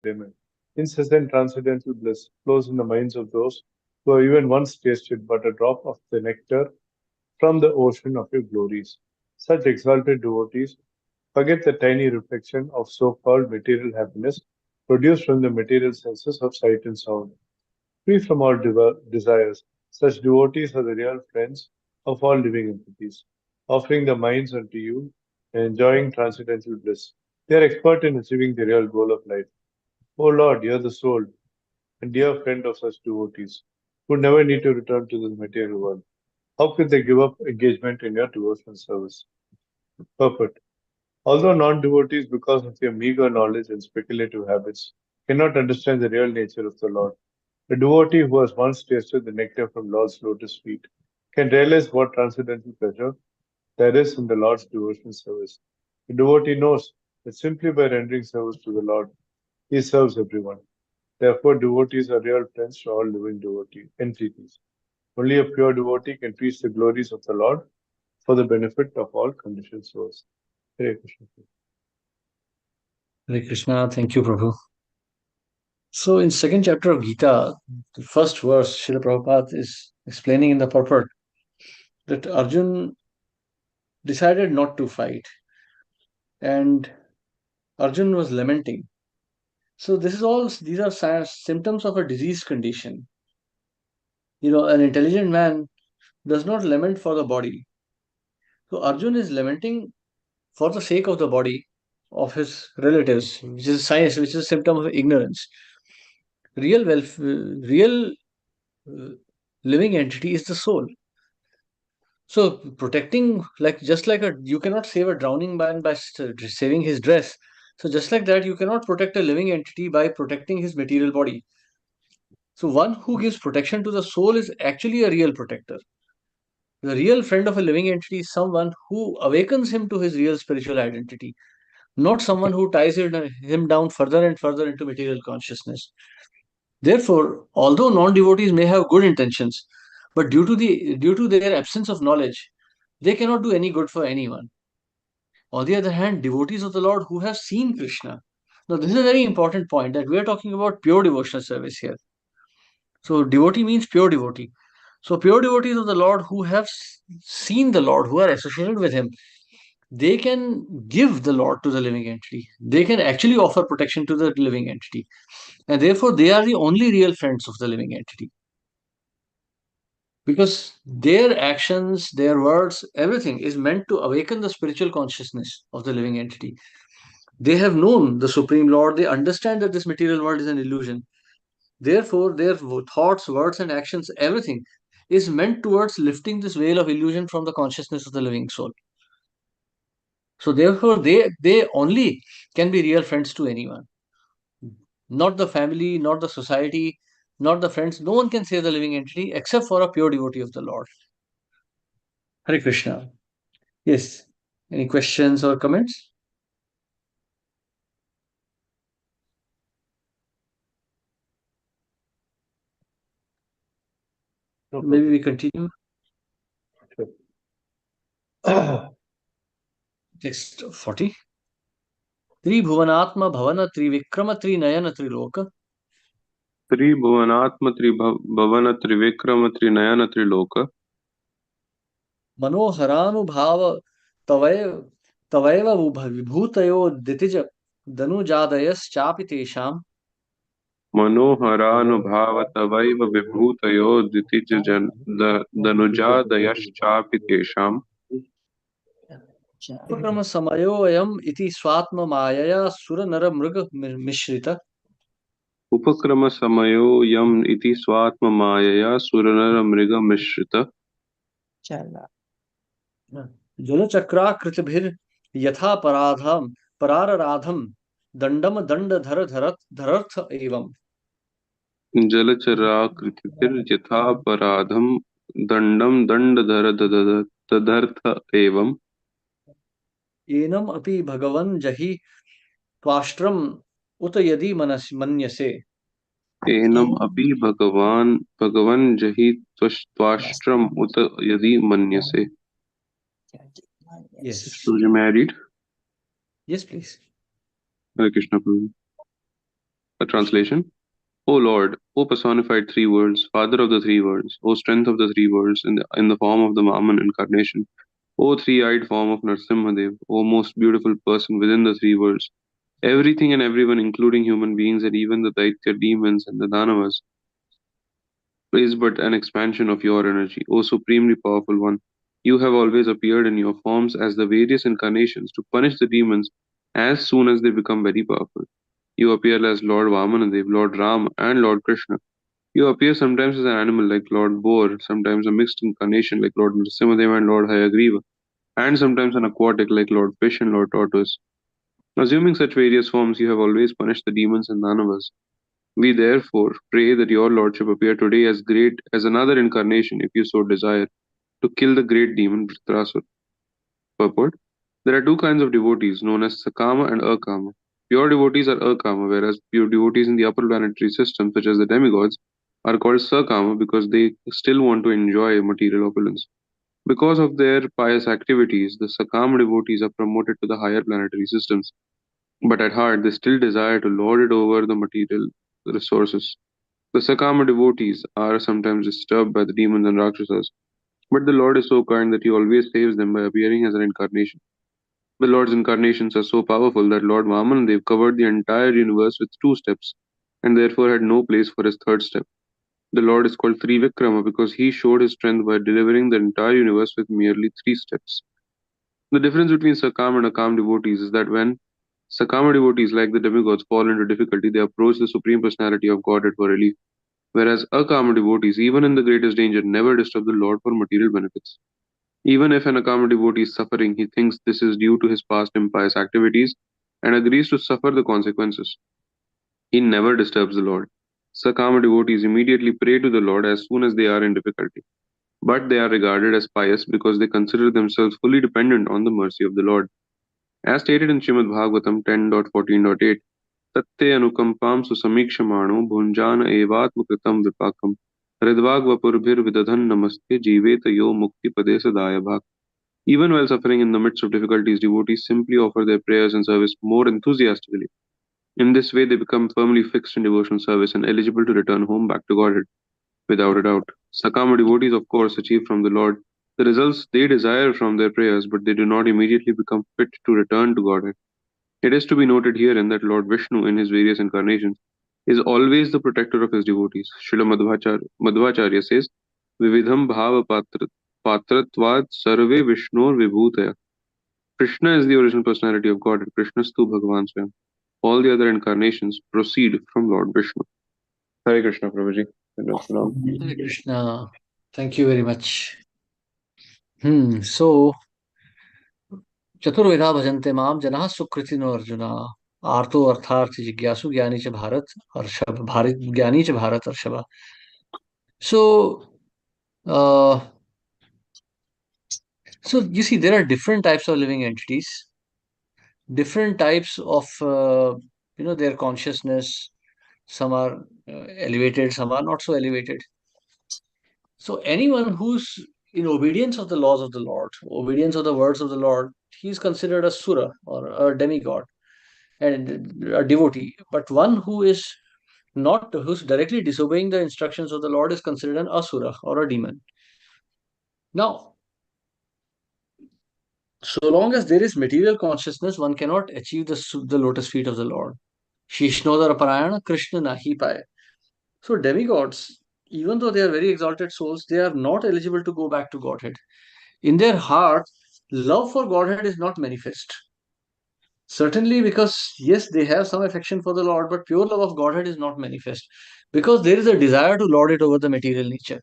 enjoyment. Incessant transcendental bliss flows in the minds of those who have even once tasted but a drop of the nectar from the ocean of your glories. Such exalted devotees forget the tiny reflection of so-called material happiness produced from the material senses of sight and sound. Free from all desires, such devotees are the real friends of all living entities, offering their minds unto you and enjoying transcendental bliss. They are expert in achieving the real goal of life. O Lord, you are the soul and dear friend of such devotees who never need to return to the material world. How could they give up engagement in your devotional service? Purport. Although non-devotees, because of their meager knowledge and speculative habits, cannot understand the real nature of the Lord, a devotee who has once tasted the nectar from Lord's lotus feet can realize what transcendental pleasure there is in the Lord's devotional service. The devotee knows that simply by rendering service to the Lord, he serves everyone. Therefore, devotees are real friends to all living devotee entities. Only a pure devotee can teach the glories of the Lord for the benefit of all conditioned souls. Hare Krishna. Hare Krishna. Thank you, Prabhu. So, in second chapter of Gita, the first verse, Srila Prabhupada is explaining in the purport that Arjun decided not to fight, and Arjun was lamenting. So, these are symptoms of a diseased condition. An intelligent man does not lament for the body. So, Arjun is lamenting for the sake of the body of his relatives, which is science, which is a symptom of ignorance. Real uh, living entity is the soul. So protecting, like just like you cannot save a drowning man by saving his dress. So just like that, you cannot protect a living entity by protecting his material body. So one who gives protection to the soul is actually a real protector. The real friend of a living entity is someone who awakens him to his real spiritual identity, not someone who ties him down further and further into material consciousness. Therefore, although non-devotees may have good intentions, but due to their absence of knowledge, they cannot do any good for anyone. On the other hand, devotees of the Lord who have seen Krishna. Now, this is a very important point that we are talking about pure devotional service here. So, devotee means pure devotee. So, pure devotees of the Lord who have seen the Lord, who are associated with Him, they can give the Lord to the living entity. They can actually offer protection to the living entity. And therefore, they are the only real friends of the living entity. Because their actions, their words, everything is meant to awaken the spiritual consciousness of the living entity. They have known the Supreme Lord, they understand that this material world is an illusion. Therefore, their thoughts, words, and actions, everything is meant towards lifting this veil of illusion from the consciousness of the living soul. So, therefore, they only can be real friends to anyone, not the family, not the society, not the friends. No one can save the living entity except for a pure devotee of the Lord. Hare Krishna. Yes. Any questions or comments? No Maybe problem. we continue. Sure. Text 40. त्रिभुवनात्म भवन त्रिविक्रम त्रिनयन त्रिलोक त्रिभुवनात्म त्रिभवन त्रिविक्रम त्रिनयन त्रिलोक मनोहरानुभाव तवैव तवैव विभूतयो दितिज दनुजादयश्चापि तेषां मनोहरानुभाव तवैव विभूतयो दनुजादयश्चापि तेषाम् उपक्रम समयोऽयम् इति स्वात्ममायया सुरनरमृग मिश्रित उपक्रमसमयो यम् इति स्वात्ममायया सुरनरमृगमिश्रितः जलचक्राकृतिभिर्यथा पराधम परारराधम दंडम दंडधर धरर्थ एवं जलचराकृतिर्यथापराधम् दण्डं दण्डधर एवम् एनम अपि भगवन् जहि त्वाष्ट्रम उत यदि मन्यसे एनम् अपि भगवन् जहि त्वाष्ट्रम् उत यदि मन्यसे. Yes. So you married? Yes, please. Hare Krishna Prabhu. A translation: O Lord, O personified three worlds, Father of the three worlds, O strength of the three worlds in the form of the Vaman incarnation, O three-eyed form of Nrsimhadev, O most beautiful person within the three worlds, everything and everyone, including human beings and even the Daitya demons and the Danavas, is but an expansion of your energy, O supremely powerful one. You have always appeared in your forms as the various incarnations to punish the demons as soon as they become very powerful. You appear as Lord Vamanadev, Lord Ram, and Lord Krishna. You appear sometimes as an animal like Lord Boar, sometimes a mixed incarnation like Lord Nrsimhadev and Lord Hayagriva, and sometimes an aquatic like Lord Fish and Lord Tortoise. Assuming such various forms, you have always punished the demons and Danavas. We therefore pray that your lordship appear today as great as another incarnation, if you so desire, to kill the great demon Vritrasur. Purport: there are two kinds of devotees, known as Sakama and Akama. Pure devotees are Akama, whereas pure devotees in the upper planetary system, such as the demigods, are called Sakama because they still want to enjoy material opulence. Because of their pious activities, the Sakama devotees are promoted to the higher planetary systems, but at heart they still desire to lord it over the material resources. The Sakama devotees are sometimes disturbed by the demons and Rakshasas, but the Lord is so kind that he always saves them by appearing as an incarnation. The Lord's incarnations are so powerful that Lord Vamandev covered the entire universe with two steps, and therefore had no place for his third step. The Lord is called Trivikrama because he showed his strength by delivering the entire universe with merely three steps. The difference between Sakam and Akam devotees is that when Sakama devotees, like the demigods, fall into difficulty, they approach the Supreme Personality of Godhead for relief, whereas Akama devotees, even in the greatest danger, never disturb the Lord for material benefits. Even if an Akama devotee is suffering, he thinks this is due to his past impious activities and agrees to suffer the consequences. He never disturbs the Lord. Sakama devotees immediately pray to the Lord as soon as they are in difficulty, but they are regarded as pious because they consider themselves fully dependent on the mercy of the Lord. As stated in Srimad Bhagavatam 10.14.8, Tatte anukampam susamikshamaano bhunjana evatmakritam vipakam hridvagvapurbhir vidadhan namaste jiveta yo mukti pade sadaya bhak. Even while suffering in the midst of difficulties, devotees simply offer their prayers and service more enthusiastically. In this way, they become firmly fixed in devotional service and eligible to return home back to Godhead, without a doubt. Sakama devotees, of course, achieve from the Lord the results they desire from their prayers, but they do not immediately become fit to return to Godhead. It is to be noted herein that Lord Vishnu, in his various incarnations, is always the protector of his devotees. Srila Madhvacharya says, Vividham bhava patratvad sarve Vishnur vibhutaya. Krishna is the original personality of God, and Krishnastu Bhagavan Swayam. All the other incarnations proceed from Lord Vishnu. Hare Krishna, Prabhuji. Hare Krishna. Thank you very much. So चतुर्विधा भजन्ते माम जनाः सुकृतिनो अर्जुना आर्तो अर्थार्थ जिज्ञासु ज्ञानी च भारत हर्षभ भारत ज्ञानी च Bharat हर्षभ. So uh, so you see there are different types of living entities, different types of their consciousness. Some are elevated, some are not so elevated. So anyone who's in obedience of the laws of the Lord, obedience of the words of the Lord, he is considered a sura or a demigod and a devotee. But one who is not, who's directly disobeying the instructions of the Lord, is considered an asura or a demon. Now, so long as there is material consciousness, one cannot achieve the lotus feet of the Lord. Shishnodara Parayana Krishna Nahi Paye. So demigods, even though they are very exalted souls, they are not eligible to go back to Godhead. In their heart, love for Godhead is not manifest. Certainly, because yes, they have some affection for the Lord, but pure love of Godhead is not manifest because there is a desire to lord it over the material nature.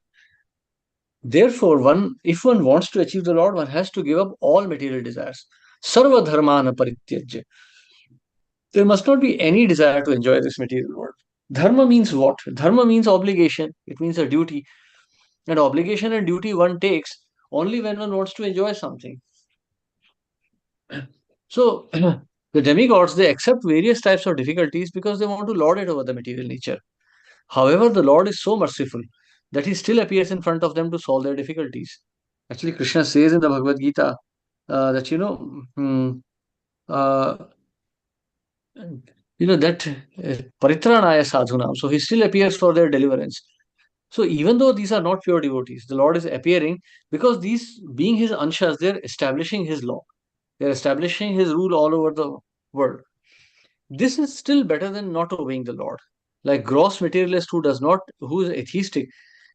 Therefore, if one wants to achieve the Lord, one has to give up all material desires. Sarva dharmana parityajya. There must not be any desire to enjoy this material world. Dharma means what? Dharma means obligation. It means a duty. And obligation and duty one takes only when one wants to enjoy something. So, the demigods, they accept various types of difficulties because they want to lord it over the material nature. However, the Lord is so merciful that he still appears in front of them to solve their difficulties. Actually, Krishna says in the Bhagavad Gita that, uh, that paritranaya sadhunam. So he still appears for their deliverance. So even though these are not pure devotees, the Lord is appearing because these being his anshas, they're establishing his law. They're establishing his rule all over the world. This is still better than not obeying the Lord. Like gross materialist who is atheistic,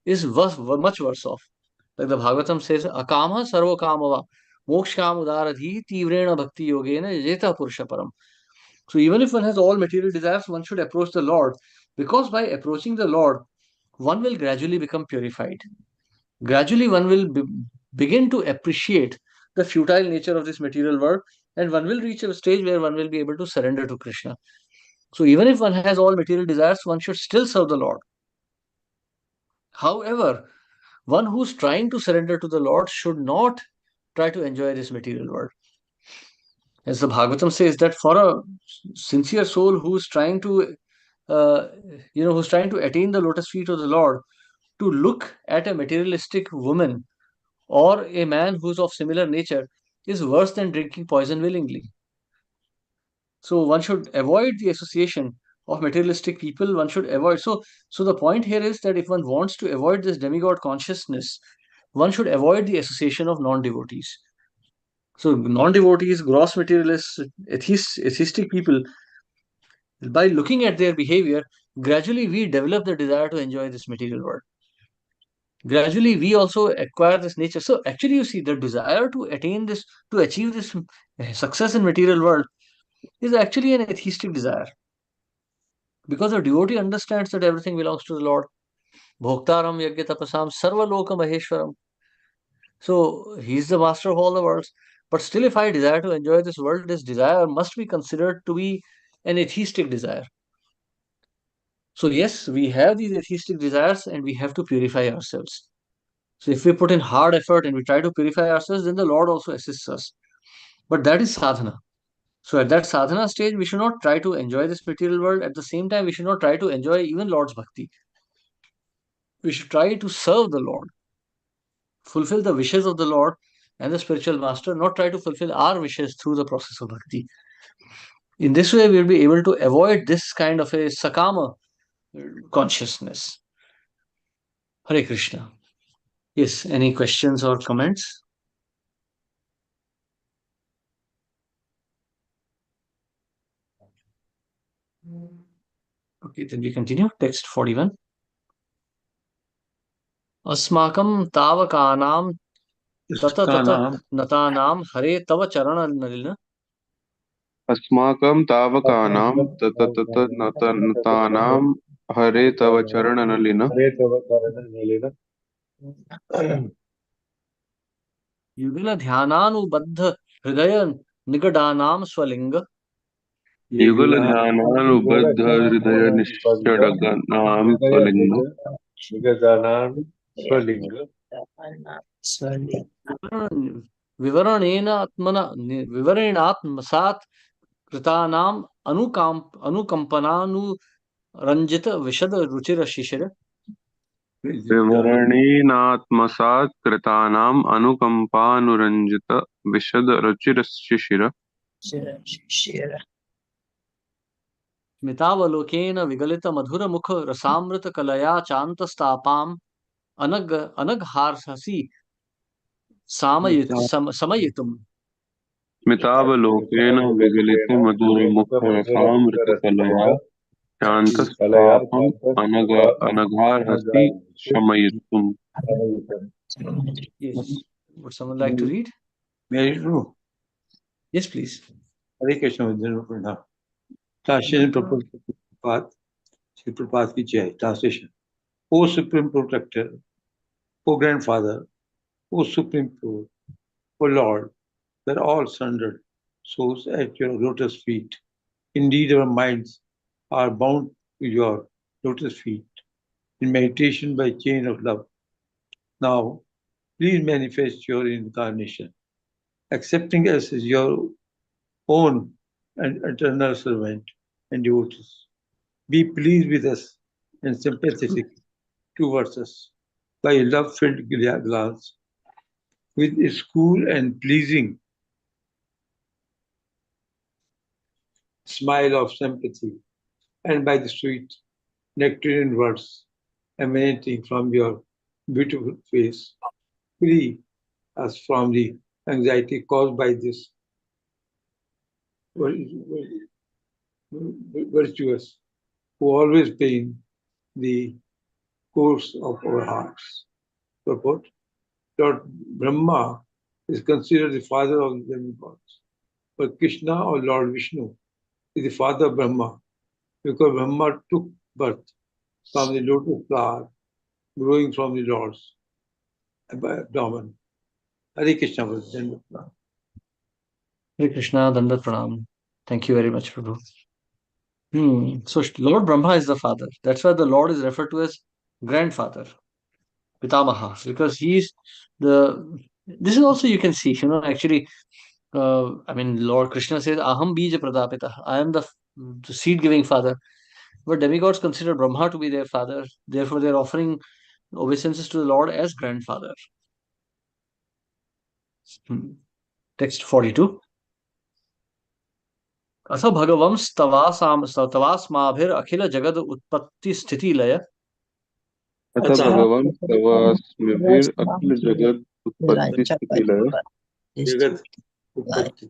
is much worse off. Like the Bhagavatam says, Akama sarva kamava mokshkam udaradhi tivrena bhakti yogena yeta purusha param. So even if one has all material desires, one should approach the Lord, because by approaching the Lord, one will gradually become purified. Gradually, one will begin to appreciate the futile nature of this material world, and one will reach a stage where one will be able to surrender to Krishna. So even if one has all material desires, one should still serve the Lord. However, one who's trying to surrender to the Lord should not try to enjoy this material world. As the Bhagavatam says, that for a sincere soul who's trying to, who's trying to attain the lotus feet of the Lord, to look at a materialistic woman or a man who's of similar nature is worse than drinking poison willingly. So one should avoid the association of materialistic people. One should avoid. So the point here is that if one wants to avoid this demigod consciousness, one should avoid the association of non-devotees. So non-devotees, gross materialists, atheistic people, by looking at their behavior, gradually we develop the desire to enjoy this material world. Gradually we also acquire this nature. So actually you see the desire to attain this, to achieve this success in material world is actually an atheistic desire, because a devotee understands that everything belongs to the Lord. Bhoktaram yajna tapasam sarva loka maheshwaram. So he is the master of all the worlds. But still, if I desire to enjoy this world, this desire must be considered to be an atheistic desire. So yes, we have these atheistic desires and we have to purify ourselves. So if we put in hard effort and we try to purify ourselves, then the Lord also assists us. But that is sadhana. So at that sadhana stage, we should not try to enjoy this material world. At the same time, we should not try to enjoy even Lord's bhakti. We should try to serve the Lord, fulfill the wishes of the Lord and the spiritual master, not try to fulfill our wishes through the process of bhakti. In this way, we'll be able to avoid this kind of a sakama consciousness. Hare Krishna. Yes, any questions or comments? Okay, then we continue. Text 41. Asmakam tavakanam tata tata natanam hare tava charana nalina. अस्माकं तावकानां ततततनतानां हरे तव चरणनलिन Yugala dhyananubadha hridaya nigadanam swalinga. युगलध्यानानुबद्ध हृदय निश्चडगनां swirling Nigadanan Swalinga. विवरणेनात्मसात् कृतानाम् अनुकंपनानुरंजित विशद रुचिर शिशिर. विवरणेनात्मसात् कृतानाम् अनुकंपानुरंजित विशद रुचिरशिशिर स्मितावलोकेन विगलित मधुर मुख Rasamrita कलया चान्तस्तापाम् अनघहार्हसि समयितुम्. स्मितावलोकेन विगलित मधुरमुखरसामृतकलया शान्तस्तापम् अनघार्हसि शमयितुम्. Yes. Would someone like to read? May I read? Yes, please. Hare Krishna Vijnana. Translation purpose Prabhupada. Sri Prabhupada ki Jai. Translation. O Supreme Protector, O Grandfather, O Supreme Lord, O Lord, we are all surrendered souls at your lotus feet. Indeed, our minds are bound to your lotus feet in meditation by chain of love. Now, please manifest your incarnation, accepting us as your own and eternal servant and devotees. Be pleased with us and sympathetic towards us by a love-filled glance, with its cool and pleasing smile of sympathy, and by the sweet nectarine words emanating from your beautiful face. Free us from the anxiety caused by this virtuous who always pain the course of our hearts. Purport: Lord Brahma is considered the father of the demigods, but Krishna or Lord Vishnu is the father of Brahma because Brahma took birth from the lotus flower growing from the Lord's abdomen. Hare Krishna was the Hare Krishna, Dandat Pranam. Thank you very much, Prabhu. So Lord Brahma is the father. That's why the Lord is referred to as grandfather, Pitamaha, because he's the. This is also you can see, actually, I mean, Lord Krishna says, Aham Bija Pradapita. I am the seed giving father. But demigods consider Brahma to be their father. Therefore, they're offering obeisances to the Lord as grandfather. Text 42. अथ भगवंस्तवास्माभिर अखिल जगद उत्पत्ति स्थिति लय अथ भगवन् तवास्मभिर् अखिल जगत् उत्पत्ति स्थिति लय Jagat Upatti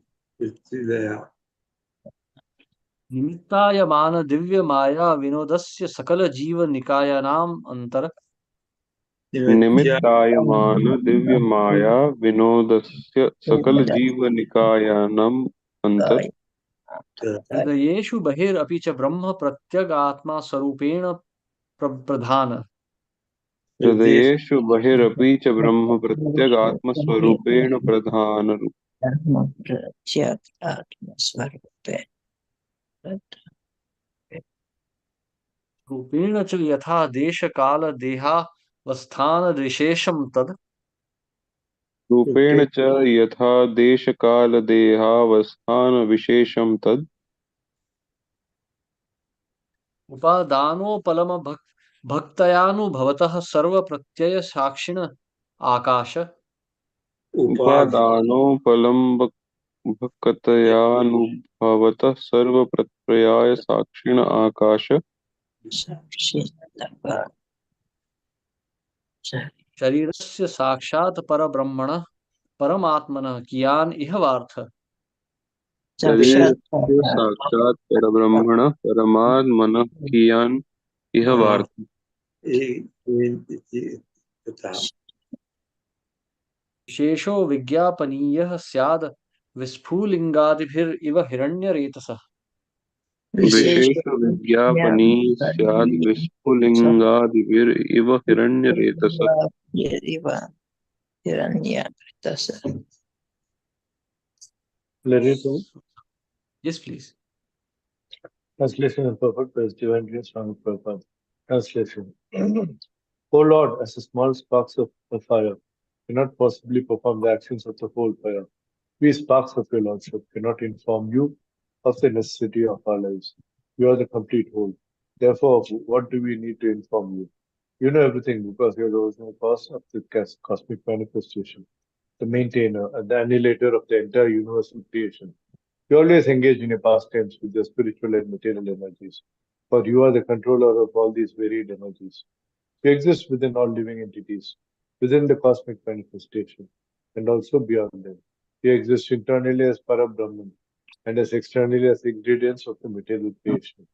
निमित्तायमान दिव्य माया विनोदस्य सकल जीव निकायानाम अंतर निमित्तायमान दिव्य माया विनोदस्य सकल जीव निकायानाम् अंतर हृदयेषु बहिरपि च ब्रह्म प्रत्यगात्मा स्वरूपेण प्रधान हृदयेषु बहिरपि च ब्रह्म प्रत्यगात्मस्वरूपेण प्रधान रूपेण च यथा देश काल देहावस्थान विशेषम तद रूपेण च यथा देश काल देहावस्थान विशेषम तद उपादानोपलम भक्तयानुभवतः सर्व प्रत्यय साक्षिण आकाश उपादानोपलम् भक्तयानुभवतः सर्वप्रत्यय साक्षिण आकाश शरीरस्य साक्षात् परब्रह्मणः परमात्मनः कियान इह वार्थ शरीरस्य साक्षात् परब्रह्मणः परमात्मनः कियान् इह वार्थ विशेषो विज्ञापनीयः स्याद् विस्फुलिङ्गादिभिरिव हिरण्यरेतसः विशेषो विज्ञापनी स्याद् विस्फुलिङ्गादिभिरिव हिरण्यरेतसः Yes, please. Translation and perfect by Divine Grace Swami Prabhupada. Translation. O Lord, as the small sparks of the fire cannot possibly perform the actions of the whole fire, we sparks of your Lordship cannot inform you of the necessity of our lives. You are the complete whole. Therefore, what do we need to inform you? You know everything because you are the original cause of the cosmic manifestation, the maintainer and the annihilator of the entire universal creation. You always engage in your pastimes with your spiritual and material energies, for you are the controller of all these varied energies. You exist within all living entities, within the cosmic manifestation, and also beyond them. You exist internally as Parabrahman and as externally as ingredients of the material creation.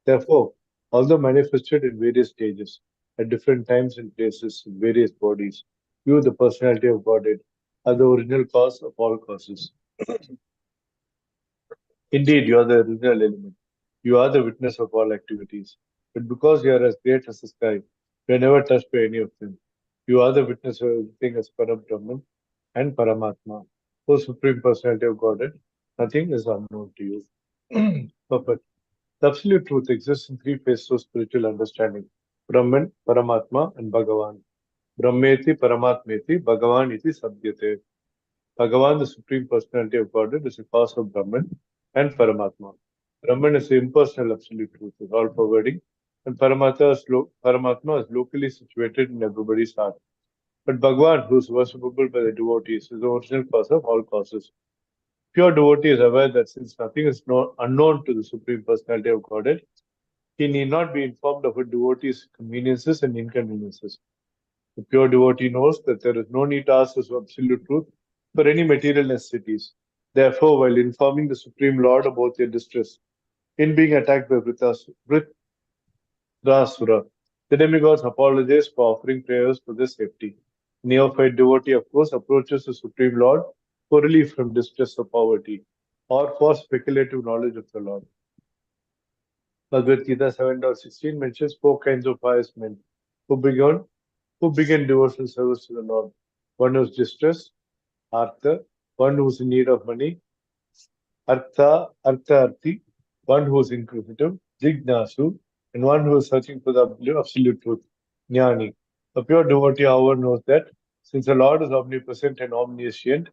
Therefore, although manifested in various stages, at different times and places, in various bodies, you, the personality of Godhead, are the original cause of all causes. Indeed, you are the original element. You are the witness of all activities. But because you are as great as the sky, you are never touched by any of them. You are the witness of everything as Parabrahman and Paramatma, O Supreme Personality of Godhead. Nothing is unknown to you. Perfect. The absolute truth exists in three phases of spiritual understanding: Brahman, Paramatma, and Bhagavan. Brahmeti, Paramatmeti, Bhagavan iti sabhyate. Bhagavan, the Supreme Personality of Godhead, is the cause of Brahman and Paramatma. Brahman is the impersonal absolute truth, is all pervading, and Paramatma is locally situated in everybody's heart. But Bhagavan, who is worshipable by the devotees, is the original cause of all causes. Pure devotee is aware that since nothing is unknown to the Supreme Personality of Godhead, he need not be informed of a devotee's conveniences and inconveniences. The pure devotee knows that there is no need to ask for absolute truth for any material necessities. Therefore, while informing the Supreme Lord about their distress in being attacked by Vritrasura, the demigods apologize for offering prayers for their safety. Neophyte devotee, of course, approaches the Supreme Lord for relief from distress or poverty, or for speculative knowledge of the Lord. Bhagavad Gita 7.16 mentions 4 kinds of pious men who begin devotional service to the Lord. One who is distressed, Artha; one who is in need of money, Artharthi; one who is inquisitive, Jignasu; and one who is searching for the absolute truth, Jnani. A pure devotee, however, knows that since the Lord is omnipresent and omniscient,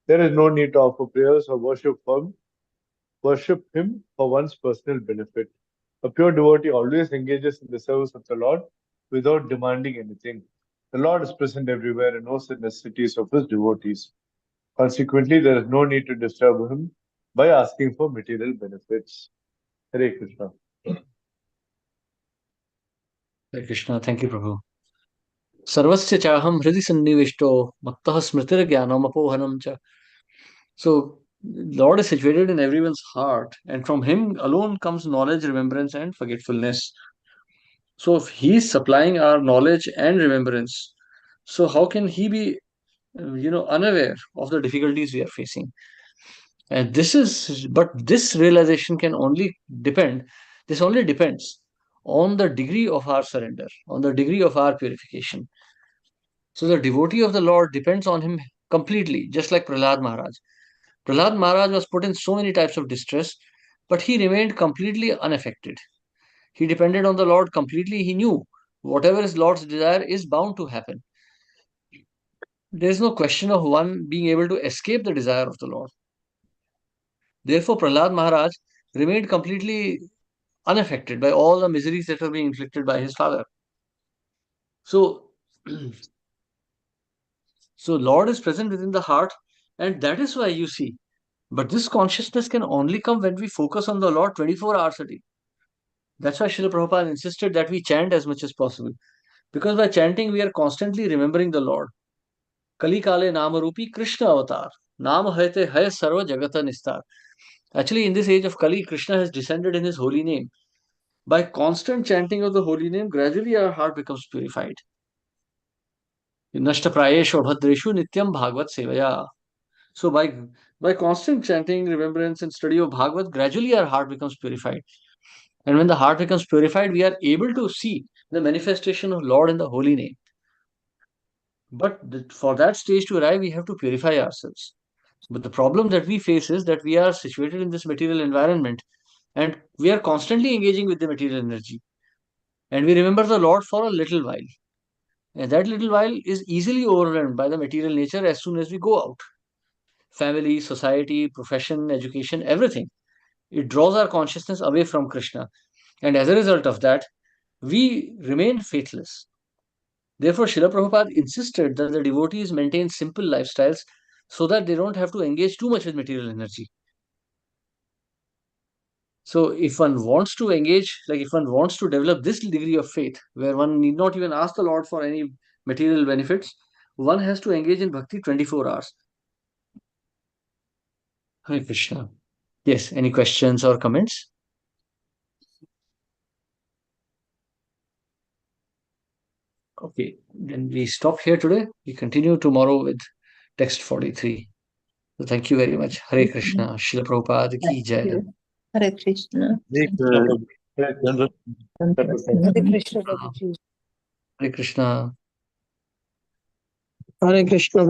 there is no need to offer prayers or worship Him for one's personal benefit. A pure devotee always engages in the service of the Lord without demanding anything. The Lord is present everywhere and knows the necessities of His devotees. Consequently, there is no need to disturb Him by asking for material benefits. Hare Krishna. Hare Krishna. Thank you, Prabhu. Sarvasya chaham hridi sannivishto mattah smritir jnanam apohanam cha. So, Lord is situated in everyone's heart, and from Him alone comes knowledge, remembrance, and forgetfulness. So, if He is supplying our knowledge and remembrance, so how can He be, unaware of the difficulties we are facing? And this realization can only this only depends on the degree of our surrender, on the degree of our purification. So, the devotee of the Lord depends on Him completely, just like Prahlad Maharaj. Prahlad Maharaj was put in so many types of distress, but he remained completely unaffected. He depended on the Lord completely. He knew whatever is Lord's desire is bound to happen. There is no question of one being able to escape the desire of the Lord. Therefore, Prahlad Maharaj remained completely unaffected by all the miseries that were being inflicted by his father. So, Lord is present within the heart, and that is why you see. But this consciousness can only come when we focus on the Lord 24 hours a day. That's why Srila Prabhupada insisted that we chant as much as possible. Because by chanting, we are constantly remembering the Lord. Kali Kale Namarupi Krishna Avatar. Nama Haite Hay Sarva Jagata Nistar. Actually, in this age of Kali, Krishna has descended in his holy name. By constant chanting of the holy name, gradually our heart becomes purified. Nashta Prayeshu Bhadreshu Nityam Bhagavad Sevaya. So by constant chanting, remembrance, and study of Bhagavad, gradually our heart becomes purified. And when the heart becomes purified, we are able to see the manifestation of Lord in the holy name. But for that stage to arrive, we have to purify ourselves. But the problem that we face is that we are situated in this material environment and we are constantly engaging with the material energy. And we remember the Lord for a little while. And that little while is easily overwhelmed by the material nature as soon as we go out. Family, society, profession, education, everything. It draws our consciousness away from Krishna. And as a result of that, we remain faithless. Therefore, Srila Prabhupada insisted that the devotees maintain simple lifestyles so that they don't have to engage too much with material energy. So, if one wants to engage, like if one wants to develop this degree of faith, where one need not even ask the Lord for any material benefits, one has to engage in bhakti 24 hours. Hare Krishna. Yes, any questions or comments? Okay, then we stop here today. We continue tomorrow with text 43. So thank you very much. Hare Krishna. Srila Prabhupada ki jai. Hare Krishna. Hare Krishna. Hare Krishna. Hare Krishna. Hare Krishna.